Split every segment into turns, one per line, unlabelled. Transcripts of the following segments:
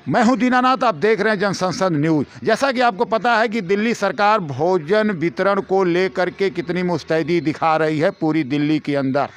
मैं हूं दीनानाथ, आप देख रहे हैं जनसंसद न्यूज़। जैसा कि आपको पता है कि दिल्ली सरकार भोजन वितरण को लेकर के कितनी मुस्तैदी दिखा रही है पूरी दिल्ली के अंदर।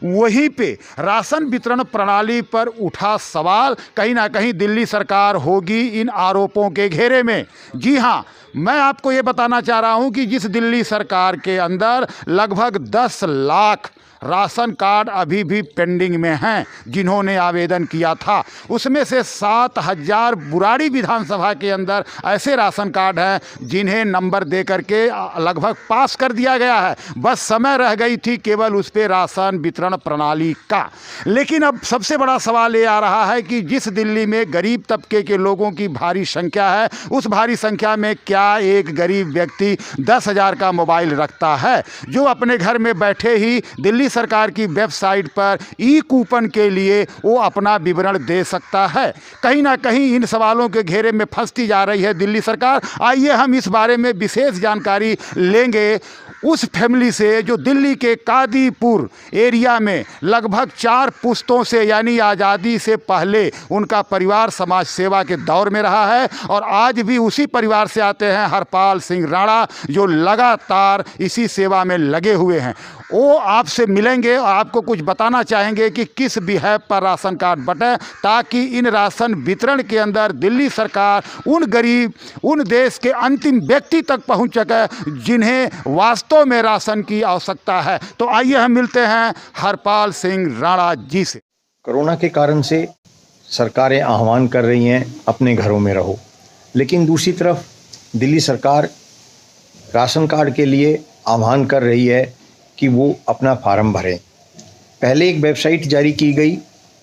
वहीं पे राशन वितरण प्रणाली पर उठा सवाल, कहीं ना कहीं दिल्ली सरकार होगी इन आरोपों के घेरे में। जी हाँ, मैं आपको ये बताना चाह रहा हूँ कि जिस दिल्ली सरकार के अंदर लगभग 10 लाख राशन कार्ड अभी भी पेंडिंग में हैं जिन्होंने आवेदन किया था, उसमें से 7,000 बुराड़ी विधानसभा के अंदर ऐसे राशन कार्ड हैं जिन्हें नंबर दे करके लगभग पास कर दिया गया है। बस समय रह गई थी केवल उस पर राशन वितरण प्रणाली का। लेकिन अब सबसे बड़ा सवाल ये आ रहा है कि जिस दिल्ली में गरीब तबके के लोगों की भारी संख्या है, उस भारी संख्या में क्या एक गरीब व्यक्ति 10,000 का मोबाइल रखता है जो अपने घर में बैठे ही दिल्ली सरकार की वेबसाइट पर ई कूपन के लिए वो अपना विवरण दे सकता है? कहीं ना कहीं इन सवालों के घेरे में फंसती जा रही है दिल्ली सरकार। आइए हम इस बारे में विशेष जानकारी लेंगे उस फैमिली से जो दिल्ली के कादीपुर एरिया में लगभग 4 पुश्तों से यानी आज़ादी से पहले उनका परिवार समाज सेवा के दौर में रहा है और आज भी उसी परिवार से आते हैं हरपाल सिंह राणा, जो लगातार इसी सेवा में लगे हुए हैं। वो आपसे मिलेंगे और आपको कुछ बताना चाहेंगे कि किस विषय पर राशन कार्ड बटे, ताकि इन राशन वितरण के अंदर दिल्ली सरकार उन गरीब, उन देश के अंतिम व्यक्ति तक पहुंच सके जिन्हें वास्तव में राशन की आवश्यकता है। तो आइए हम मिलते हैं हरपाल सिंह राणा जी से।
कोरोना के कारण से सरकारें आह्वान कर रही हैं अपने घरों में रहो, लेकिन दूसरी तरफ दिल्ली सरकार राशन कार्ड के लिए आह्वान कर रही है कि वो अपना फार्म भरें। पहले एक वेबसाइट जारी की गई,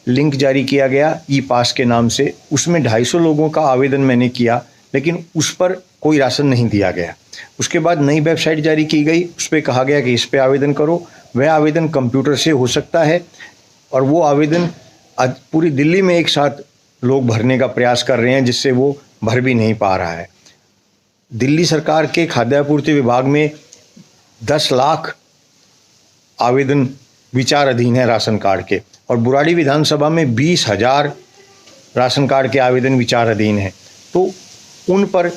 लिंक जारी किया गया ई पास के नाम से, उसमें 250 लोगों का आवेदन मैंने किया, लेकिन उस पर कोई राशन नहीं दिया गया। उसके बाद नई वेबसाइट जारी की गई, उस पर कहा गया कि इस पर आवेदन करो। वह आवेदन कंप्यूटर से हो सकता है और वो आवेदन पूरी दिल्ली में एक साथ लोग भरने का प्रयास कर रहे हैं, जिससे वो भर भी नहीं पा रहा है। दिल्ली सरकार के खाद्य आपूर्ति विभाग में 10 लाख आवेदन विचाराधीन है राशन कार्ड के, और बुराड़ी विधानसभा में 20,000 राशन कार्ड के आवेदन विचाराधीन हैं। तो उन पर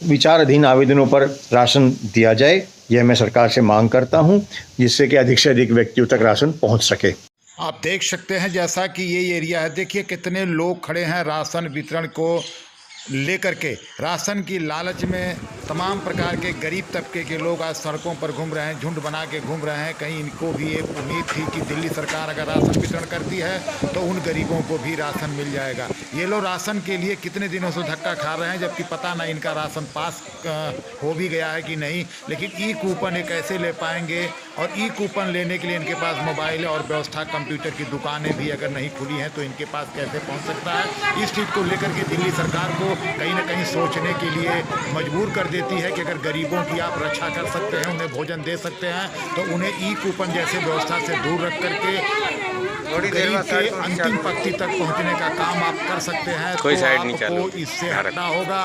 विचाराधीन आवेदनों पर राशन दिया जाए, यह मैं सरकार से मांग करता हूं, जिससे कि अधिक से अधिक व्यक्तियों तक राशन पहुंच सके।
आप देख सकते हैं जैसा कि ये एरिया है, देखिए कितने लोग खड़े हैं राशन वितरण को लेकर के। राशन की लालच में तमाम प्रकार के गरीब तबके के लोग आज सड़कों पर घूम रहे हैं, झुंड बना के घूम रहे हैं। कहीं इनको भी ये उम्मीद थी कि दिल्ली सरकार अगर राशन वितरण करती है तो उन गरीबों को भी राशन मिल जाएगा। ये लोग राशन के लिए कितने दिनों से धक्का खा रहे हैं, जबकि पता नहीं इनका राशन पास हो भी गया है कि नहीं। लेकिन ई कूपन ये कैसे ले पाएंगे, और ई कूपन लेने के लिए इनके पास मोबाइल और व्यवस्था कंप्यूटर की दुकानें भी अगर नहीं खुली हैं तो इनके पास कैसे पहुँच सकता है। इस चीज़ को लेकर के दिल्ली सरकार को कहीं ना कहीं सोचने के लिए मजबूर कर देती है कि अगर गरीबों की आप रक्षा कर सकते हैं, उन्हें भोजन दे सकते हैं, तो उन्हें ई कूपन जैसे व्यवस्था से दूर रख करके गरीब के अंतिम पंक्ति तक पहुंचने का काम आप कर सकते हैं।
कोई
तो
साइड नहीं
आपको इससे हटना होगा,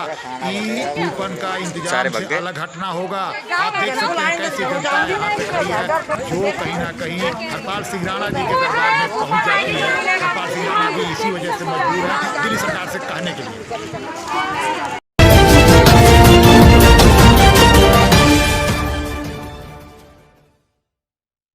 ई कूपन का इंतजाम से अलग हटना होगा। आप देख सकते हैं कैसी जनता यहाँ पे खड़ी है जो कहीं ना कहीं हरपाल सिंह राणा जी के दरबार में पहुंच जाती है। हरपाल सिंह राणा भी इसी वजह से मजबूर है दिल्ली सरकार से कहने के लिए।